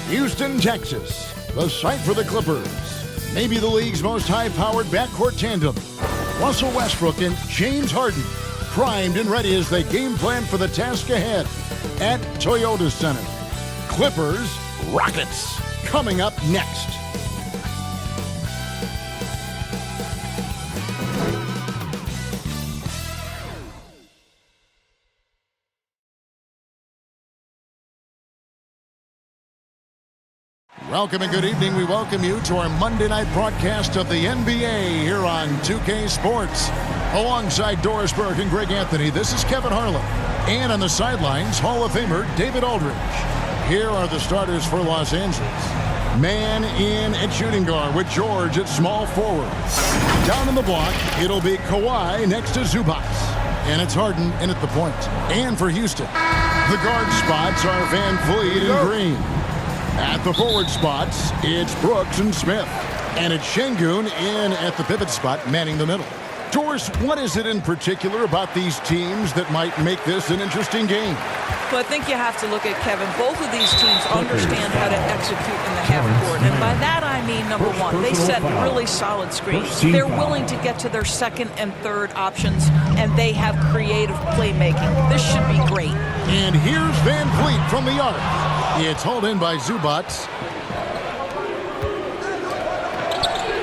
Houston, Texas, the site for the Clippers. Maybe the league's most high-powered backcourt tandem. Russell Westbrook and James Harden, primed and ready as they game plan for the task ahead at Toyota Center. Clippers, Rockets, coming up next. Welcome and good evening. We welcome you to our Monday night broadcast of the NBA here on 2K Sports. Alongside Doris Burke and Greg Anthony, this is Kevin Harlan. And on the sidelines, Hall of Famer David Aldridge. Here are the starters for Los Angeles. Man in at shooting guard with George at small forward. Down in the block, it'll be Kawhi next to Zubac. And it's Harden in at the point. And for Houston, the guard spots are Van Vliet and Green. At the forward spots, it's Brooks and Smith. And it's Şengün in at the pivot spot, manning the middle. Doris, what is it in particular about these teams that might make this an interesting game? Well, I think you have to look at, Kevin, both of these teams understand how to execute in the half court. And by that I mean, number one, they set really solid screens. They're willing to get to their second and third options, and they have creative playmaking. This should be great. And here's Van Vliet from the arc. It's hauled in by Zubac.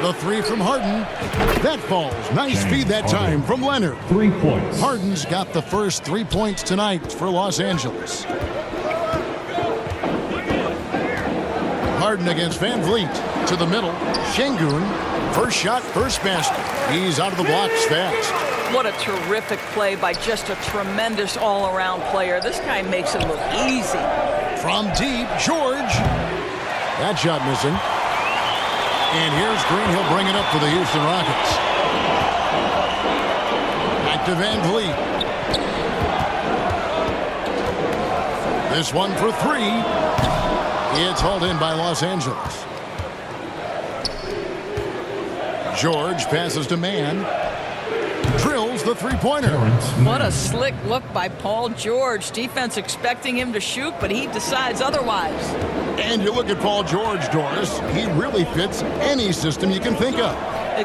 The three from Harden. That falls. Nice feed that time from Leonard. 3 points. Harden's got the first 3 points tonight for Los Angeles. Harden against Van Vliet. To the middle. Şengün. First shot, first basket. He's out of the blocks fast. What a terrific play by just a tremendous all-around player. This guy makes it look easy. From deep, George. That shot missing. And here's Green. He'll bring it up for the Houston Rockets. Back to Van Vliet. This one for three. It's hauled in by Los Angeles. George passes to Mann. Drills the three-pointer. What a slick look by Paul George. Defense expecting him to shoot, but he decides otherwise. And you look at Paul George, Doris. He really fits any system you can think of.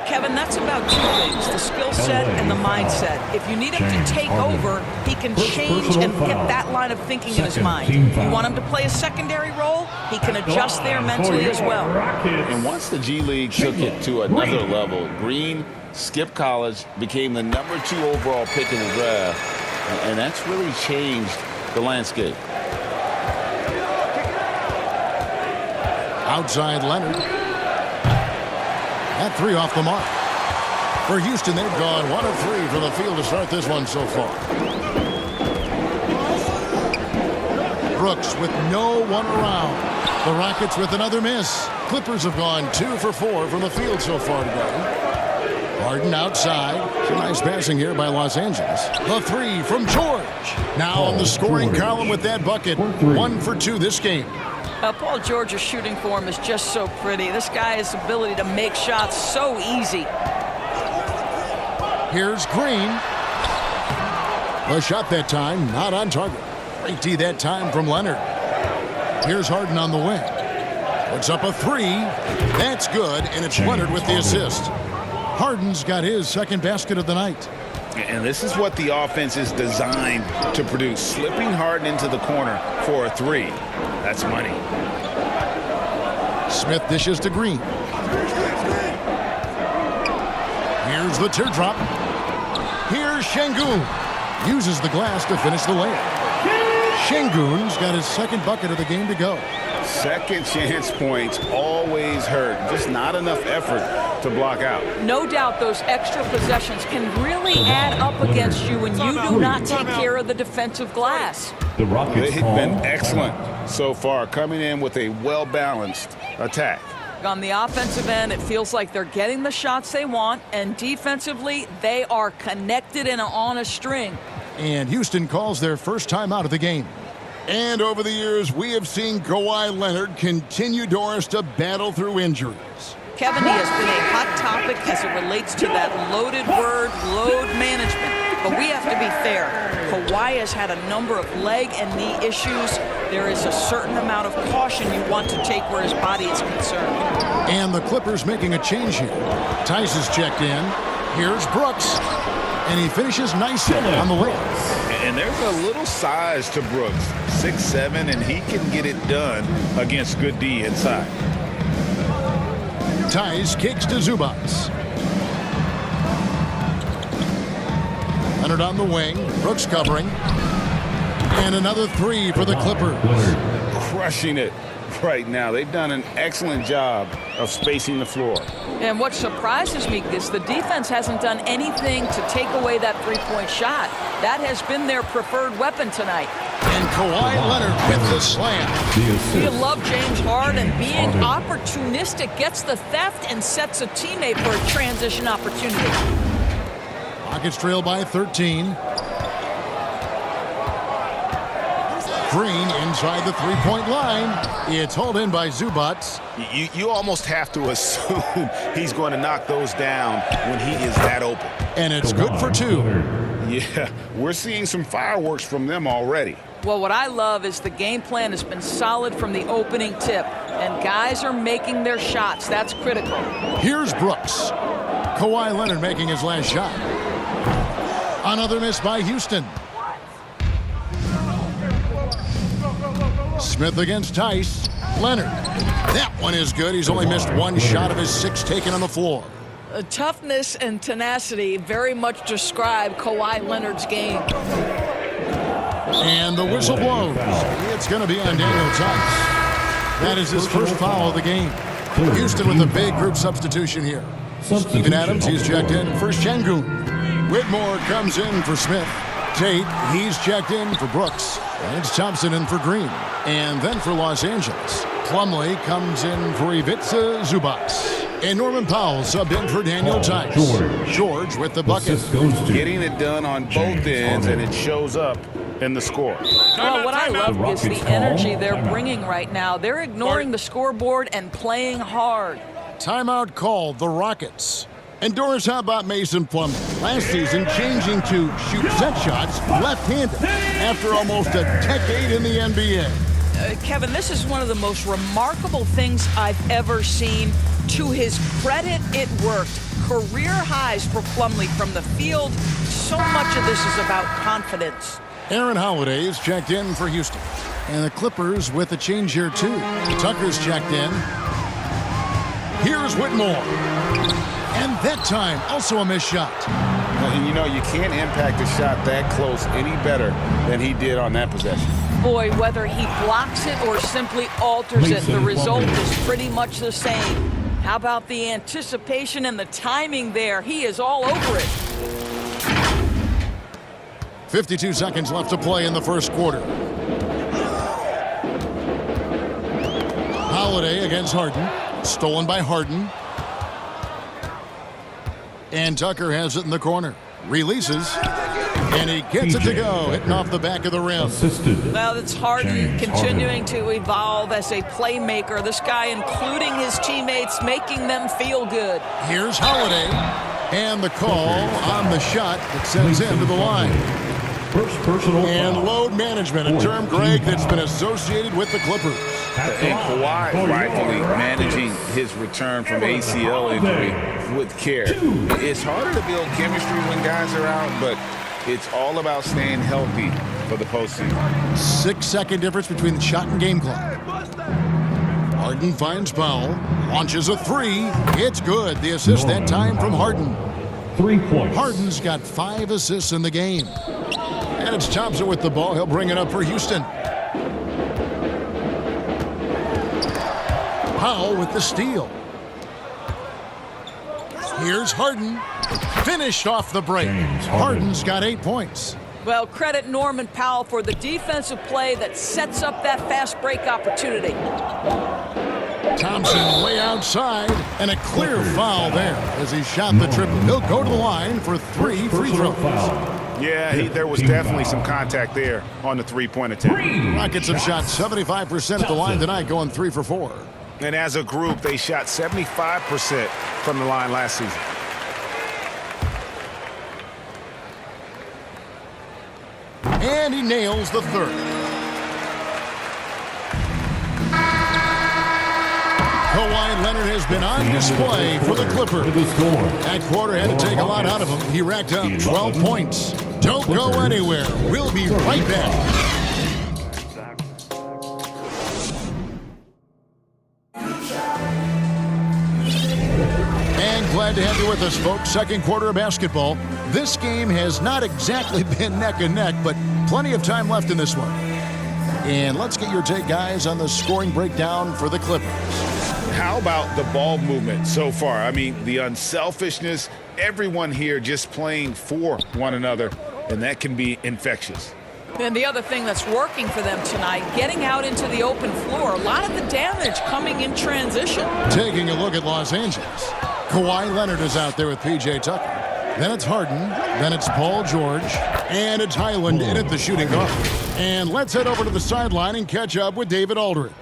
Kevin, that's about two things, the skill set and the mindset. If you need him to take over, he can change and get that line of thinking in his mind. If you want him to play a secondary role, he can adjust there mentally as well. And once the G League took it to another level, Green skipped college, became the #2 overall pick in the draft, and that's really changed the landscape. Outside Leonard. That three off the mark. For Houston, they've gone 1 of 3 from the field to start this one so far. Brooks with no one around. The Rockets with another miss. Clippers have gone 2 for 4 from the field so far today. Harden outside. Some nice passing here by Los Angeles. The three from George. Now on the scoring column with that bucket. 1 for 2 this game. Paul George's shooting form is just so pretty. This guy's ability to make shots so easy. Here's Green. A shot that time, not on target. Great D that time from Leonard. Here's Harden on the wing. Puts up a three. That's good, and it's Leonard with the assist. Harden's got his second basket of the night. And this is what the offense is designed to produce. Slipping Harden into the corner for a three. That's money. Smith dishes to Green. Here's the teardrop. Here's Şengün. Uses the glass to finish the layup. Şengün's got his second bucket of the game to go. Second chance points always hurt. Just not enough effort to block out. No doubt those extra possessions can really add up against you when you do not take care of the defensive glass. The Rockets They've been excellent so far, coming in with a well-balanced attack. On the offensive end, it feels like they're getting the shots they want, and defensively, they are connected and on a string. And Houston calls their first time out of the game. And over the years, we have seen Kawhi Leonard continue, Doris, to battle through injuries. Kevin, he has been a hot topic as it relates to that loaded word, load management. But we have to be fair. Kawhi has had a number of leg and knee issues. There is a certain amount of caution you want to take where his body is concerned. And the Clippers making a change here. Tice is checked in. Here's Brooks. And he finishes nicely on the layup. And there's a little size to Brooks, 6'7", and he can get it done against good D inside. Tice kicks to Zubac. Leonard on the wing. Brooks covering. And another three for the Clippers. Crushing it right now. They've done an excellent job of spacing the floor. And what surprises me is the defense hasn't done anything to take away that three-point shot. That has been their preferred weapon tonight. And Kawhi Leonard with the slam. You love James Harden being opportunistic, gets the theft and sets a teammate for a transition opportunity. Rockets trail by 13. Green inside the three-point line. It's hauled in by Zubac. You almost have to assume he's going to knock those down when he is that open. And it's good for two. Yeah, we're seeing some fireworks from them already. Well, what I love is the game plan has been solid from the opening tip, and guys are making their shots. That's critical. Here's Brooks. Kawhi Leonard making his last shot. Another miss by Houston. Smith against Tice. Leonard. That one is good. He's only missed one shot of his 6 taken on the floor. Toughness and tenacity very much describe Kawhi Leonard's game. And the whistle blows. It's going to be on Daniel Tice. That is his first foul of the game. Houston with a big group substitution here. Steven Adams, he's checked in for Şengün. Whitmore comes in for Smith. Tate, he's checked in for Brooks. And it's Thompson in for Green. And then for Los Angeles, Plumlee comes in for Ivica Zubac. And Norman Powell subbed in for Daniel Tice. George with the bucket. Getting it done on both ends, and it shows up in the score. Well, what I love is the energy they're bringing right now. They're ignoring the scoreboard and playing hard. Timeout called, the Rockets. And Doris, how about Mason Plumlee? Last season, changing to shoot set shots left-handed after almost a decade in the NBA. Kevin, this is one of the most remarkable things I've ever seen. To his credit, it worked. Career highs for Plumlee from the field. So much of this is about confidence. Aaron Holiday is checked in for Houston. And the Clippers with a change here, too. Tucker's checked in. Here's Whitmore. And that time, also a missed shot. And you know, you can't impact a shot that close any better than he did on that possession. Boy, whether he blocks it or simply alters it, the result is pretty much the same. How about the anticipation and the timing there? He is all over it. 52 seconds left to play in the first quarter. Holiday against Harden. Stolen by Harden. And Tucker has it in the corner. Releases. And he gets it to go, hitting off the back of the rim. Well, it's Harden continuing to evolve as a playmaker. This guy, including his teammates, making them feel good. Here's Holiday. And the call on the shot that sends him to the line. And load management, a term, Greg, that's been associated with the Clippers. And Kawhi rightfully managing his return from ACL injury with care. It's harder to build chemistry when guys are out, but it's all about staying healthy for the postseason. 6-second difference between the shot and game clock. Harden finds Powell, launches a three. It's good. The assist that time from Harden. 3 points. Harden's got 5 assists in the game. And it's Thompson with the ball. He'll bring it up for Houston. Powell with the steal. Here's Harden. Finished off the break. Harden's got 8 points. Well, credit Norman Powell for the defensive play that sets up that fast break opportunity. Thompson way outside, and a clear foul there as he shot the triple. He'll go to the line for 3 free throws. Yeah, there was definitely some contact there on the three-point attempt. Rockets have shot 75% at the line tonight, going 3 for 4. And as a group, they shot 75% from the line last season. And he nails the third. Kawhi Leonard has been on display for the Clippers. That quarter had to take a lot out of him. He racked up 12 points. Don't go anywhere. We'll be right back. Glad to have you with us, folks. Second quarter of basketball. This game has not exactly been neck and neck, but plenty of time left in this one. And let's get your take, guys, on the scoring breakdown for the Clippers. How about the ball movement so far? I mean, the unselfishness, everyone here just playing for one another, and that can be infectious. And the other thing that's working for them tonight, getting out into the open floor. A lot of the damage coming in transition. Taking a look at Los Angeles. Kawhi Leonard is out there with P.J. Tucker. Then it's Harden. Then it's Paul George. And it's Highland in at the shooting guard. And let's head over to the sideline and catch up with David Aldridge.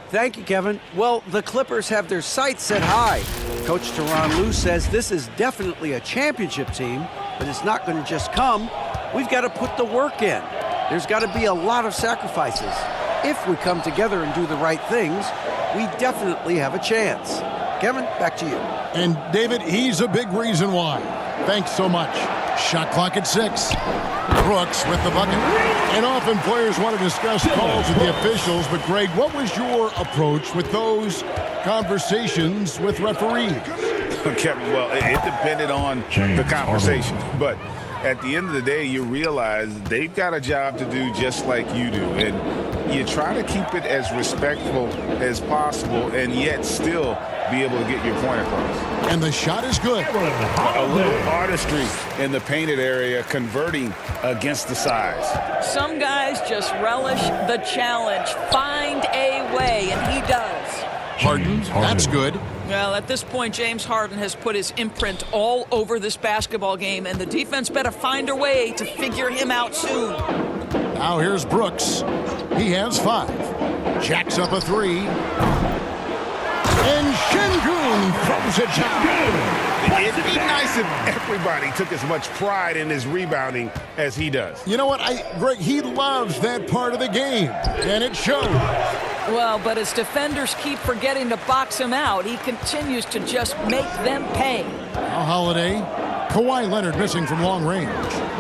Thank you, Kevin. Well, the Clippers have their sights set high. Coach Tyronn Lue says this is definitely a championship team, but it's not going to just come. We've got to put the work in. There's got to be a lot of sacrifices. If we come together and do the right things, we definitely have a chance. Kevin, back to you. And David, he's a big reason why. Thanks so much. Shot clock at 6. Brooks with the bucket. And often players want to discuss calls with the officials, but Greg, what was your approach with those conversations with referees? Kevin, well, it depended on the conversation, but at the end of the day, you realize they've got a job to do just like you do. And you try to keep it as respectful as possible and yet still be able to get your point across. And the shot is good. A little artistry in the painted area, converting against the size. Some guys just relish the challenge. Find a way, and he does. Harden, that's good. Well, at this point, James Harden has put his imprint all over this basketball game, and the defense better find a way to figure him out soon. Now here's Brooks. He has 5. Jacks up a 3. And Şengün throws it down. It'd be nice if everybody took as much pride in his rebounding as he does. You know what, Greg, he loves that part of the game, and it shows. Well, but as defenders keep forgetting to box him out, he continues to just make them pay. Now Holiday. Kawhi Leonard missing from long range.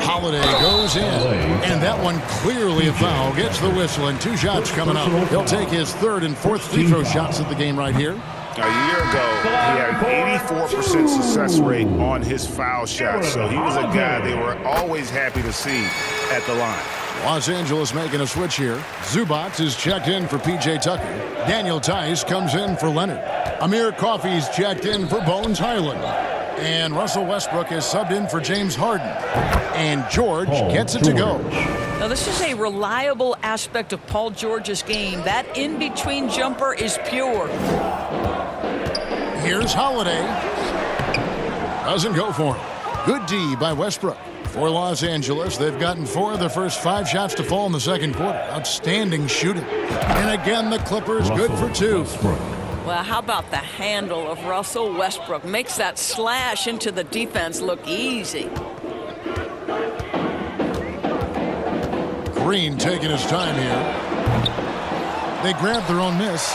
Holiday goes in, and that one clearly a foul. Gets the whistle, and 2 shots coming up. He'll take his 3rd and 4th free throw shots of the game right here. A year ago, he had an 84% success rate on his foul shots, so he was a guy they were always happy to see at the line. Los Angeles making a switch here. Zubac is checked in for P.J. Tucker. Daniel Tice comes in for Leonard. Amir Coffey's checked in for Bones Highland. And Russell Westbrook is subbed in for James Harden. And George gets it to go. Now, this is a reliable aspect of Paul George's game. That in-between jumper is pure. Here's Holiday. Doesn't go for him. Good D by Westbrook. For Los Angeles, they've gotten 4 of the first 5 shots to fall in the second quarter. Outstanding shooting. And again, the Clippers good for 2. Well, how about the handle of Russell Westbrook? Makes that slash into the defense look easy. Green taking his time here. They grabbed their own miss.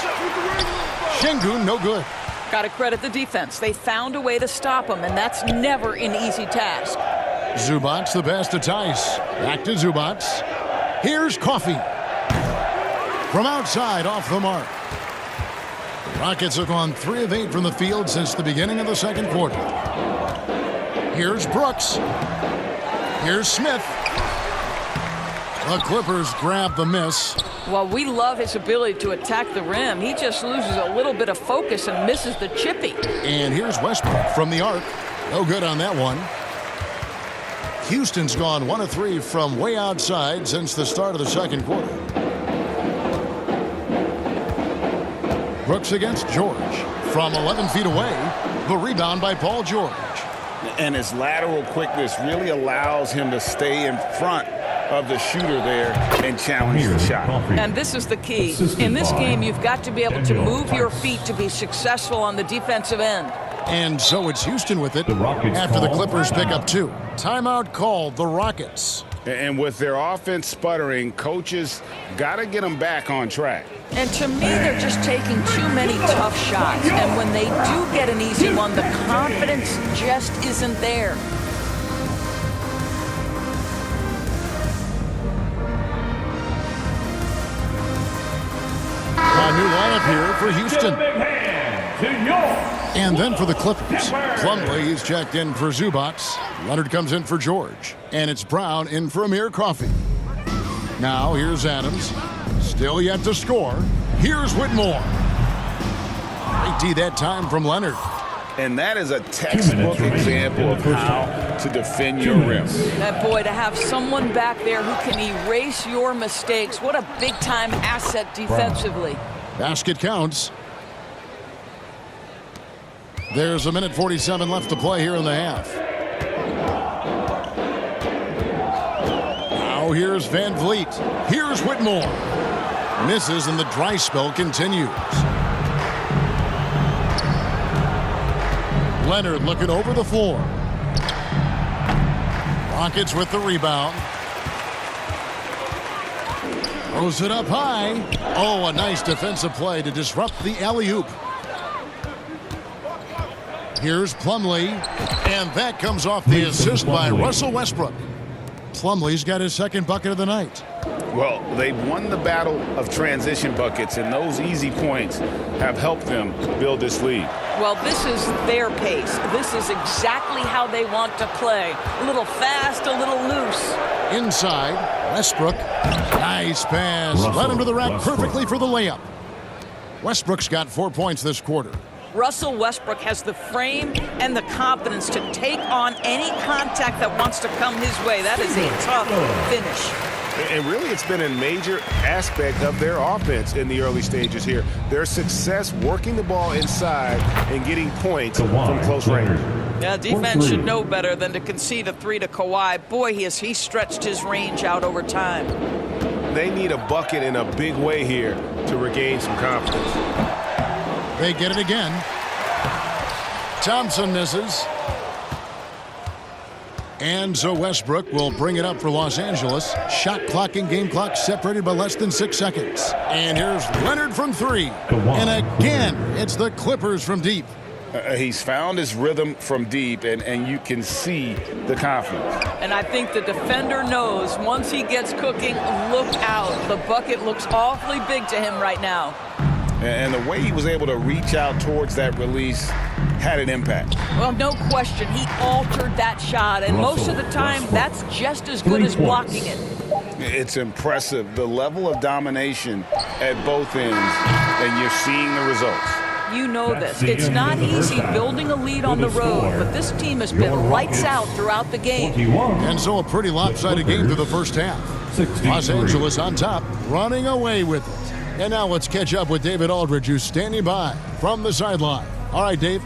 Şengün, no good. Got to credit the defense. They found a way to stop him, and that's never an easy task. Zubac the pass to Tice. Back to Zubac. Here's Coffey. From outside, off the mark. The Rockets have gone 3 of 8 from the field since the beginning of the second quarter. Here's Brooks. Here's Smith. The Clippers grab the miss. Well, we love his ability to attack the rim. He just loses a little bit of focus and misses the chippy. And here's Westbrook from the arc. No good on that one. Houston's gone 1 of 3 from way outside since the start of the second quarter. Brooks against George. From 11 feet away, the rebound by Paul George. And his lateral quickness really allows him to stay in front of the shooter there and challenge the shot. And this is the key. In this game, you've got to be able to move your feet to be successful on the defensive end. And so it's Houston with it after the Clippers pick up 2. Timeout called, the Rockets. And with their offense sputtering, coaches got to get them back on track. And to me, they're just taking too many tough shots. And when they do get an easy one, the confidence just isn't there. A new lineup here for Houston. And then for the Clippers, Plumlee is checked in for Zubac. Leonard comes in for George. And it's Brown in for Amir Coffey. Now here's Adams. Still yet to score. Here's Whitmore. Great D that time from Leonard. And that is a textbook example of how to defend your rim. That boy, to have someone back there who can erase your mistakes, what a big-time asset defensively. Basket counts. There's 1:47 left to play here in the half. Now here's Van Vliet. Here's Whitmore. Misses and the dry spell continues. Leonard looking over the floor. Rockets with the rebound. Throws it up high. Oh, a nice defensive play to disrupt the alley-oop. Here's Plumlee, and that comes off the assist by Russell Westbrook. Plumlee's got his second bucket of the night. Well, they've won the battle of transition buckets, and those easy points have helped them build this lead. Well, this is their pace. This is exactly how they want to play. A little fast, a little loose. Inside, Westbrook. Nice pass. Led him to the rack perfectly for the layup. Westbrook's got 4 points this quarter. Russell Westbrook has the frame and the confidence to take on any contact that wants to come his way. That is a tough finish. And really, it's been a major aspect of their offense in the early stages here. Their success working the ball inside and getting points from close range. Yeah, defense should know better than to concede a 3 to Kawhi. Boy, he stretched his range out over time. They need a bucket in a big way here to regain some confidence. They get it again. Thompson misses. And so Westbrook will bring it up for Los Angeles. Shot clock and game clock separated by less than 6 seconds. And here's Leonard from 3. And again, it's the Clippers from deep. He's found his rhythm from deep, and you can see the confidence. And I think the defender knows once he gets cooking, look out. The bucket looks awfully big to him right now. And the way he was able to reach out towards that release had an impact. Well, no question. He altered that shot, and most of the time, that's just as good as blocking it. It's impressive, the level of domination at both ends, and you're seeing the results. You know this. It's not easy building a lead on the road, but this team has been lights out throughout the game. And so a pretty lopsided game through the first half. Los Angeles on top, running away with it. And now let's catch up with David Aldridge, who's standing by from the sideline. All right, Dave.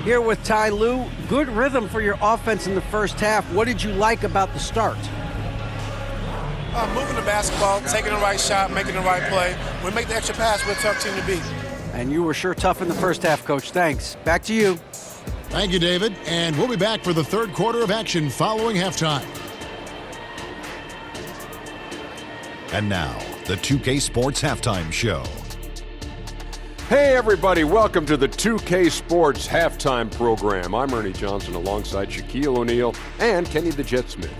Here with Ty Lue. Good rhythm for your offense in the first half. What did you like about the start? Moving the basketball, taking the right shot, making the right play. We make the extra pass, we're a tough team to beat. And you were sure tough in the first half, Coach. Thanks. Back to you. Thank you, David. And we'll be back for the third quarter of action following halftime. And now, the 2K Sports Halftime Show. Hey everybody, welcome to the 2K Sports Halftime Program. I'm Ernie Johnson alongside Shaquille O'Neal and Kenny the Jet Smith.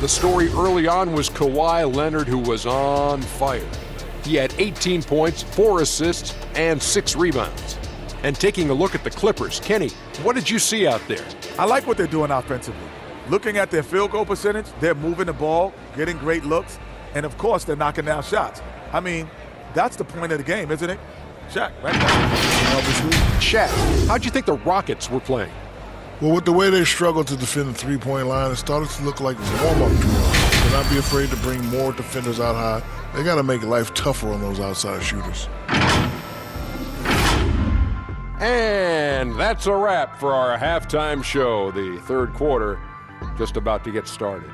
The story early on was Kawhi Leonard, who was on fire. He had 18 points, 4 assists, and 6 rebounds. And taking a look at the Clippers, Kenny, what did you see out there? I like what they're doing offensively. Looking at their field goal percentage, they're moving the ball, getting great looks, and of course they're knocking down shots. I mean, that's the point of the game, isn't it? Shaq, right now. Obviously. Shaq, how'd you think the Rockets were playing? Well, with the way they struggled to defend the three-point line, it started to look like warm-up drills. Do not be afraid to bring more defenders out high. They got to make life tougher on those outside shooters. And that's a wrap for our halftime show. The third quarter just about to get started.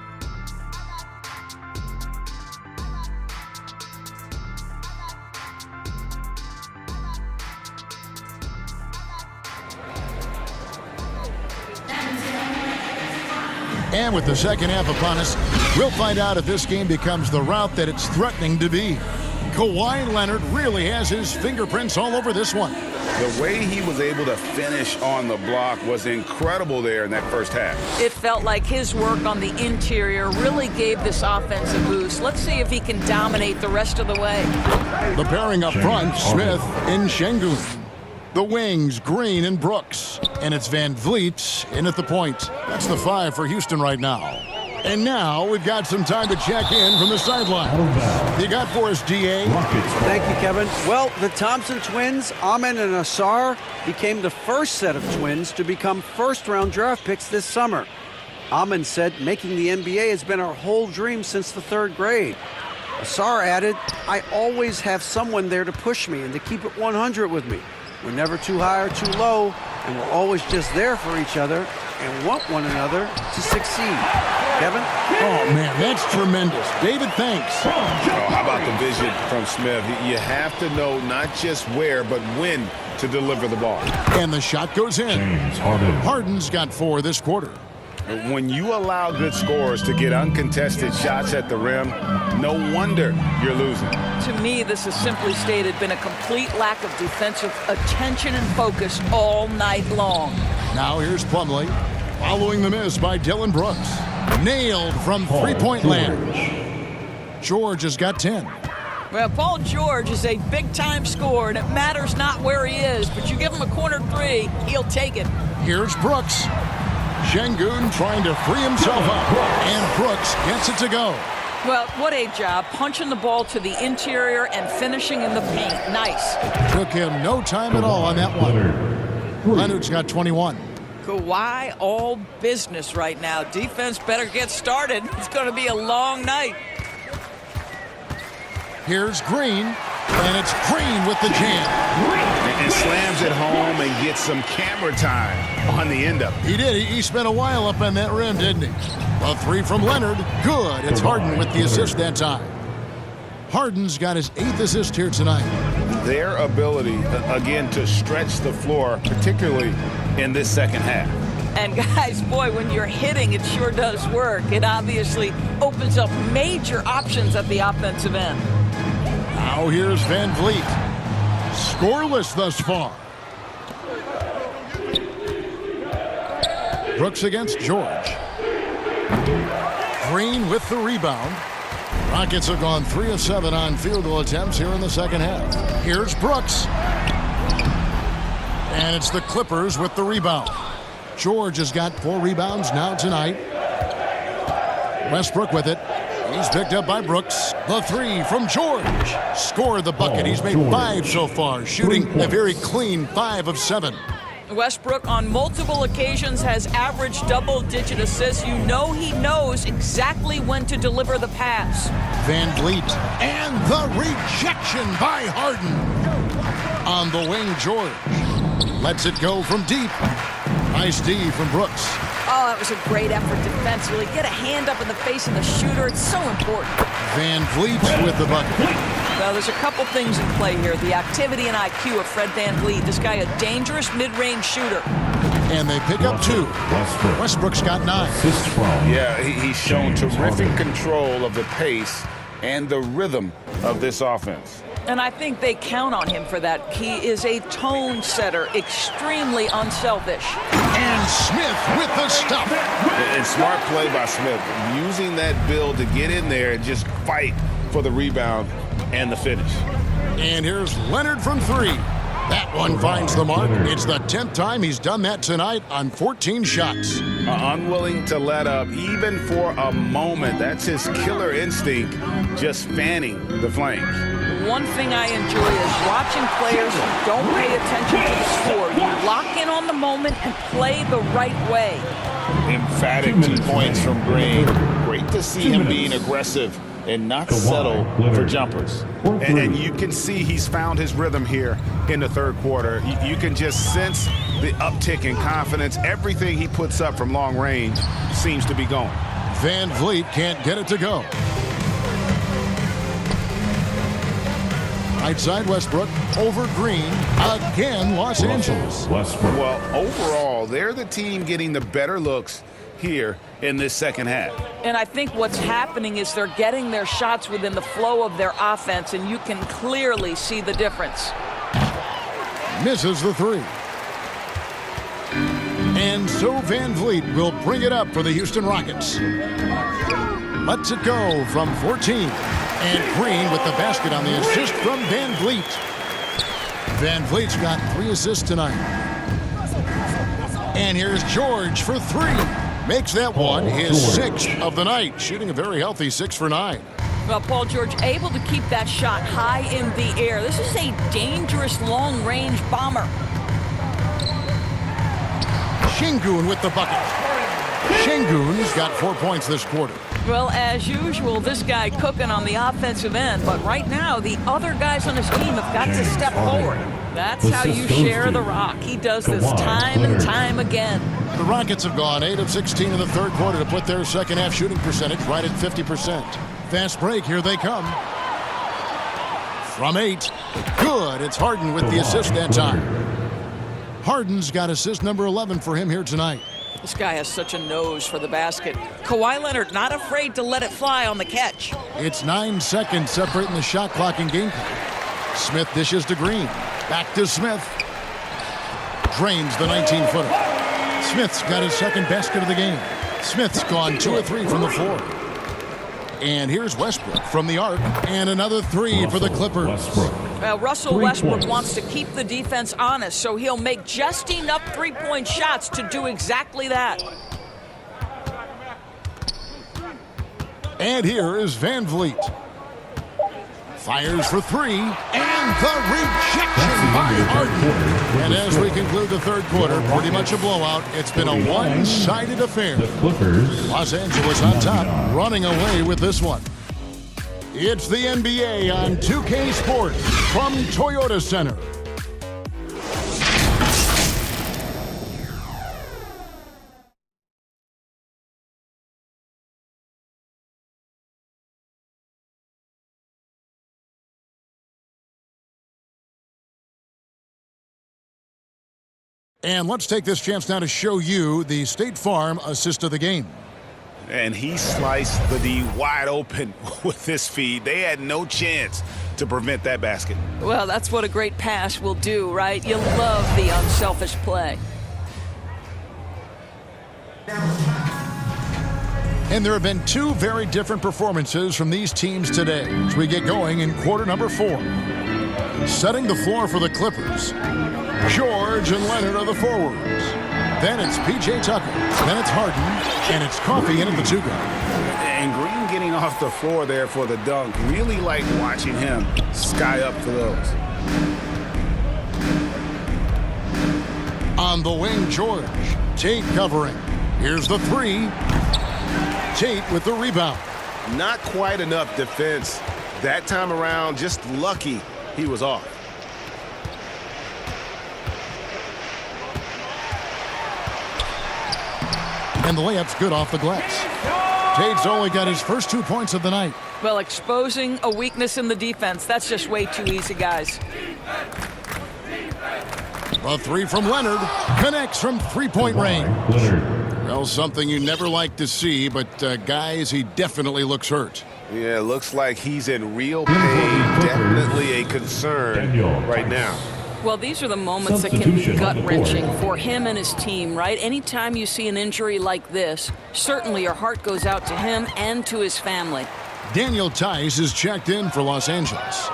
And with the second half upon us, we'll find out if this game becomes the route that it's threatening to be. Kawhi Leonard really has his fingerprints all over this one. The way he was able to finish on the block was incredible there in that first half. It felt like his work on the interior really gave this offense a boost. Let's see if he can dominate the rest of the way. The pairing up front, Smith and Şengün. The wings, Green and Brooks. And it's Van Vliet in at the point. That's the 5 for Houston right now. And now we've got some time to check in from the sideline. You got for us, DA? Thank you, Kevin. Well, the Thompson twins, Amen and Asar, became the first set of twins to become first-round draft picks this summer. Amen said, making the NBA has been our whole dream since the 3rd grade. Asar added, I always have someone there to push me and to keep it 100 with me. We're never too high or too low, and we're always just there for each other and want one another to succeed. Kevin? Oh, man, that's tremendous. David, thanks. Oh, how about the vision from Smith? You have to know not just where, but when to deliver the ball. And the shot goes in. Harden's got 4 this quarter. When you allow good scorers to get uncontested shots at the rim, no wonder you're losing. To me, this has simply stated been a complete lack of defensive attention and focus all night long. Now here's Plumlee, following the miss by Dylan Brooks. Nailed from three-point land. George has got 10. Well, Paul George is a big-time scorer, and it matters not where he is, but you give him a corner 3, he'll take it. Here's Brooks. Şengün trying to free himself up, and Brooks gets it to go. Well, what a job, punching the ball to the interior and finishing in the paint. Nice. Took him no time at all on that one. Leonard's got 21. Kawhi all business right now. Defense better get started. It's going to be a long night. Here's Green, and it's Green with the jam. And slams it home and gets some camera time on the end of it. He did. He spent a while up on that rim, didn't he? A 3 from Leonard. Good. It's Harden with the assist that time. Harden's got his 8th assist here tonight. Their ability, again, to stretch the floor, particularly in this second half. And guys, boy, when you're hitting, it sure does work. It obviously opens up major options at the offensive end. Now here's Van Vliet. Scoreless thus far. Brooks against George. Green with the rebound. Rockets have gone 3 of 7 on field goal attempts here in the second half. Here's Brooks. And it's the Clippers with the rebound. George has got 4 rebounds now tonight. Westbrook with it. He's picked up by Brooks. The 3 from George. Scored the bucket. He's made 5 so far, shooting a very clean 5 of 7. Westbrook on multiple occasions has averaged double-digit assists. You know he knows exactly when to deliver the pass. Van Vliet. And the rejection by Harden. On the wing, George. Lets it go from deep. Nice D from Brooks. Oh, that was a great effort defensively. Get a hand up in the face of the shooter. It's so important. Van Vliet with the bucket. Well, there's a couple things in play here. The activity and IQ of Fred Van Vliet. This guy, a dangerous mid-range shooter. And they pick up 2. Westbrook's got 9. Yeah, he's shown terrific control of the pace and the rhythm of this offense. And I think they count on him for that. He is a tone setter, extremely unselfish. And Smith with the stuff. And smart play by Smith, using that build to get in there and just fight for the rebound and the finish. And here's Leonard from 3. That one finds the mark. It's the 10th time he's done that tonight on 14 shots. Unwilling to let up, even for a moment. That's his killer instinct, just fanning the flames. One thing I enjoy is watching players who don't pay attention to the score. You lock in on the moment and play the right way. Emphatic 2 points from Green. Great to see him being aggressive and not settle for jumpers. And you can see he's found his rhythm here in the 3rd quarter. You can just sense the uptick in confidence. Everything he puts up from long range seems to be going. Van Vliet can't get it to go. Right side Westbrook over Green. Again, Los Angeles. Well, overall, they're the team getting the better looks here in this second half. And I think what's happening is they're getting their shots within the flow of their offense, and you can clearly see the difference. Misses the three. And so Van Vliet will bring it up for the Houston Rockets. Lets it go from 14. And Green with the basket on the assist from Van Vliet. Van Vliet's got 3 assists tonight. And here's George for 3. Makes that one his 6th of the night. Shooting a very healthy 6 for 9. Well, Paul George able to keep that shot high in the air. This is a dangerous long-range bomber. Şengün with the bucket. Şengün's got 4 points this quarter. Well, as usual, this guy cooking on the offensive end, but right now the other guys on his team have got to step forward. That's how you share the rock. He does this time and time again. The Rockets have gone 8 of 16 in the third quarter to put their second half shooting percentage right at 50%. Fast break, here they come. From 8, good. It's Harden with the assist that time. Harden's got assist number 11 for him here tonight. This guy has such a nose for the basket. Kawhi Leonard not afraid to let it fly on the catch. It's 9 seconds separating the shot clock and game clock. Smith dishes to Green. Back to Smith. Drains the 19-footer. Smith's got his second basket of the game. Smith's gone 2 of 3 from the floor. And here's Westbrook from the arc. And another 3 for the Clippers. Well, Russell Westbrook wants to keep the defense honest, so he'll make just enough three-point shots to do exactly that. And here is Van Vliet. Fires for 3, and the rejection by Harden. And as we conclude the third quarter, pretty much a blowout. It's been a one-sided affair. Los Angeles on top, running away with this one. It's the NBA on 2K Sports from Toyota Center. And let's take this chance now to show you the State Farm assist of the game. And he sliced the D wide open with this feed. They had no chance to prevent that basket. Well, that's what a great pass will do, right? You love the unselfish play. And there have been 2 very different performances from these teams today as we get going in quarter number 4. Setting the floor for the Clippers, George and Leonard are the forwards. Then it's P.J. Tucker. Then it's Harden. And it's Coffey in at the 2 guard. And Green getting off the floor there for the dunk. Really like watching him sky up for those. On the wing, George. Tate covering. Here's the 3. Tate with the rebound. Not quite enough defense that time around. Just lucky he was off. And the layup's good off the glass. Tate's only got his first 2 points of the night. Well, exposing a weakness in the defense, that's just way too easy, guys. A 3 from Leonard. Connects from three-point range. Well, something you never like to see, but guys, he definitely looks hurt. Yeah, looks like he's in real pain. Definitely a concern right now. Well, these are the moments that can be gut-wrenching for him and his team, right? Anytime you see an injury like this, certainly your heart goes out to him and to his family. Daniel Tice is checked in for Los Angeles.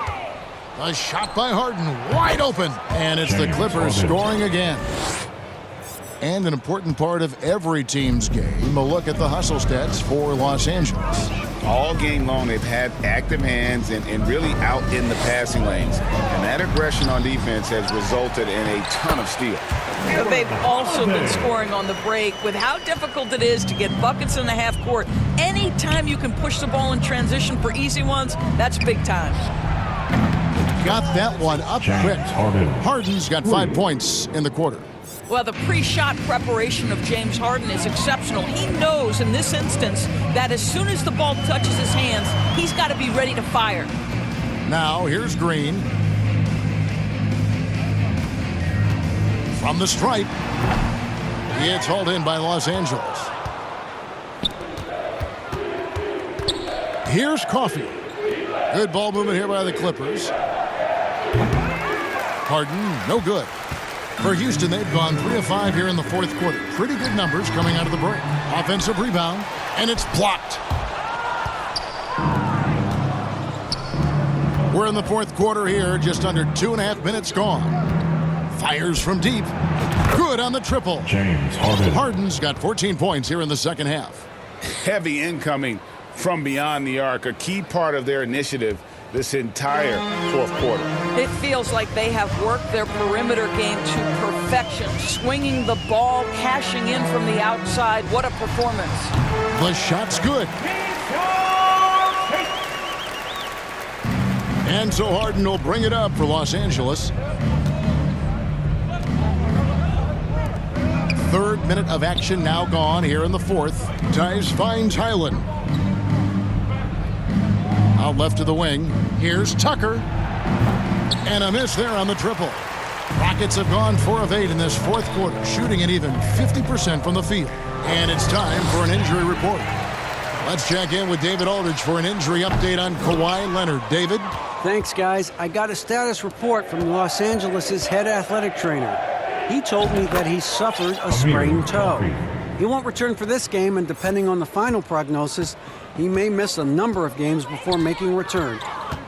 A shot by Harden, wide open. And it's the Clippers scoring again. And an important part of every team's game, a look at the hustle stats for Los Angeles. All game long, they've had active hands and really out in the passing lanes. And that aggression on defense has resulted in a ton of steals. They've also been scoring on the break. With how difficult it is to get buckets in the half court, anytime you can push the ball in transition for easy ones, that's big time. Got that one up quick. Harden's got 5 points in the quarter. Well, the pre-shot preparation of James Harden is exceptional. He knows in this instance that as soon as the ball touches his hands, he's got to be ready to fire. Now, here's Green. From the stripe. It's hauled in by Los Angeles. Here's Coffey. Good ball movement here by the Clippers. Harden, no good. For Houston, they've gone 3 of 5 here in the fourth quarter. Pretty good numbers coming out of the break. Offensive rebound, and it's blocked. We're in the fourth quarter here, just under 2.5 minutes gone. Fires from deep. Good on the triple. James Harden. Harden's got 14 points here in the second half. Heavy incoming from beyond the arc, a key part of their initiative this entire fourth quarter. It feels like they have worked their perimeter game to perfection, swinging the ball, cashing in from the outside. What a performance. The shot's good. And so Harden will bring it up for Los Angeles. Third minute of action now gone here in the fourth. Tice finds Highland. Out left to the wing. Here's Tucker. And a miss there on the triple. Rockets have gone 4 of 8 in this fourth quarter, shooting at even 50% from the field. And it's time for an injury report. Let's check in with David Aldridge for an injury update on Kawhi Leonard. David? Thanks, guys. I got a status report from Los Angeles' head athletic trainer. He told me that he suffered a sprained toe. He won't return for this game, and depending on the final prognosis, he may miss a number of games before making a return.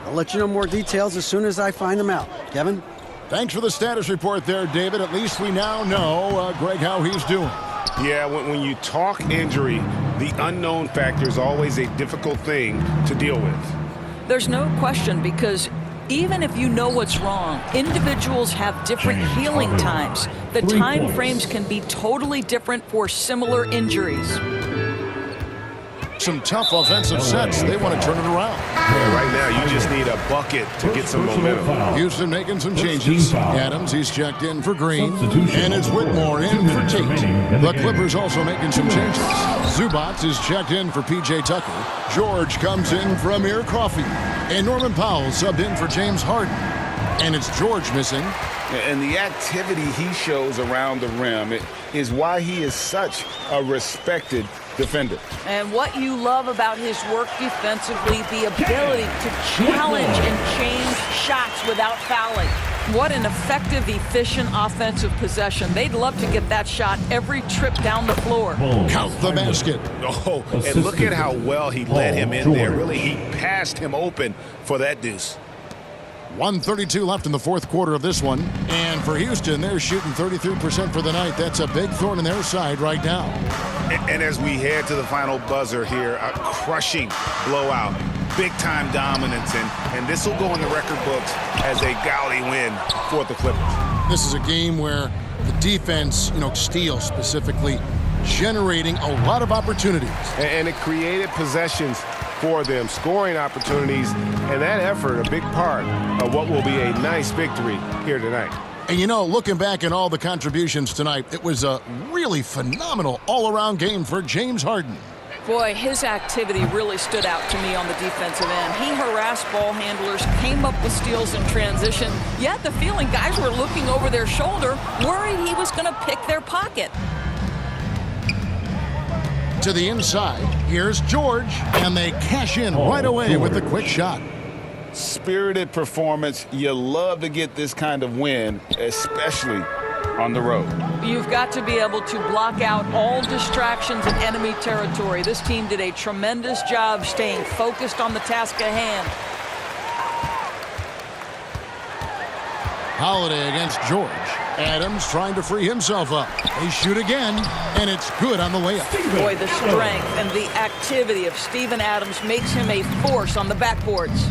I'll let you know more details as soon as I find them out. Kevin? Thanks for the status report there, David. At least we now know, Greg, how he's doing. Yeah, when you talk injury, the unknown factor is always a difficult thing to deal with. There's no question, because even if you know what's wrong, individuals have different healing times. The time frames can be totally different for similar injuries. Some tough offensive sets. They want to turn it around. Yeah, right now, you just need a bucket to get some momentum. Houston making some changes. Adams, he's checked in for Green. And it's Whitmore in for Tate. The Clippers also making some changes. Zubats is checked in for P.J. Tucker. George comes in for Amir Coffey. And Norman Powell subbed in for James Harden. And it's George missing. And the activity he shows around the rim is why he is such a respected defender. And what you love about his work defensively, the ability to challenge and change shots without fouling. What an effective, efficient offensive possession. They'd love to get that shot every trip down the floor. Count the basket. Oh, and look at how well he led him in there. Really, he passed him open for that deuce. 1:32 left in the fourth quarter of this one. And for Houston, they're shooting 33% for the night. That's a big thorn in their side right now. And as we head to the final buzzer here, a crushing blowout, big-time dominance, and this will go in the record books as a gaudy win for the Clippers. This is a game where the defense, steals specifically, generating a lot of opportunities. And it created possessions for them, scoring opportunities, and that effort a big part of what will be a nice victory here tonight. And looking back at all the contributions tonight, it was a really phenomenal all-around game for James Harden. Boy, his activity really stood out to me on the defensive end. He harassed ball handlers, came up with steals in transition. You had the feeling guys were looking over their shoulder, worried he was going to pick their pocket. To the inside, here's George, and they cash in right away with the quick shot. Spirited performance. You love to get this kind of win, especially on the road. You've got to be able to block out all distractions in enemy territory. This team did a tremendous job staying focused on the task at hand. Holiday against George. Adams trying to free himself up. They shoot again, and it's good on the layup. Boy, the strength and the activity of Steven Adams makes him a force on the backboards.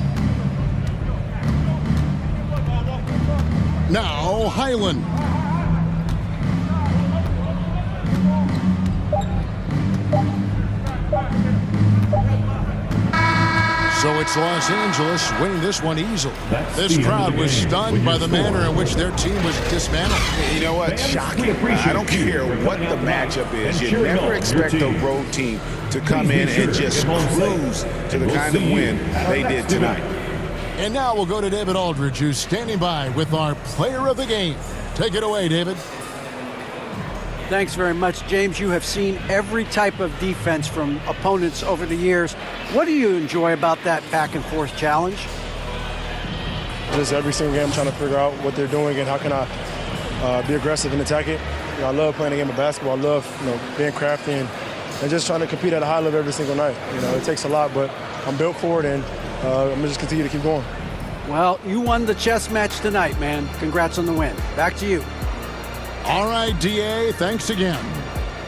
Now, Highland. So it's Los Angeles winning this one easily. This crowd was stunned by the manner in which their team was dismantled. You know what? Shocking. I don't care what the matchup is. You never expect a road team to come in and just cruise to the kind of win they did tonight. And now we'll go to David Aldridge, who's standing by with our player of the game. Take it away, David. Thanks very much, James. You have seen every type of defense from opponents over the years. What do you enjoy about that back-and-forth challenge? Just every single game, I'm trying to figure out what they're doing and how can I be aggressive and attack it. You know, I love playing the game of basketball. I love, being crafty and just trying to compete at a high level every single night. You know, it takes a lot, but I'm built for it, and I'm going to just continue to keep going. Well, you won the chess match tonight, man. Congrats on the win. Back to you. All right, DA, thanks again.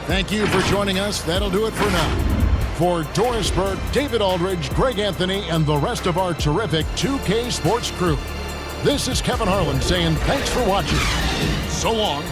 Thank you for joining us. That'll do it for now. For Doris Burke, David Aldridge, Greg Anthony, and the rest of our terrific 2K Sports crew, this is Kevin Harlan saying thanks for watching. So long.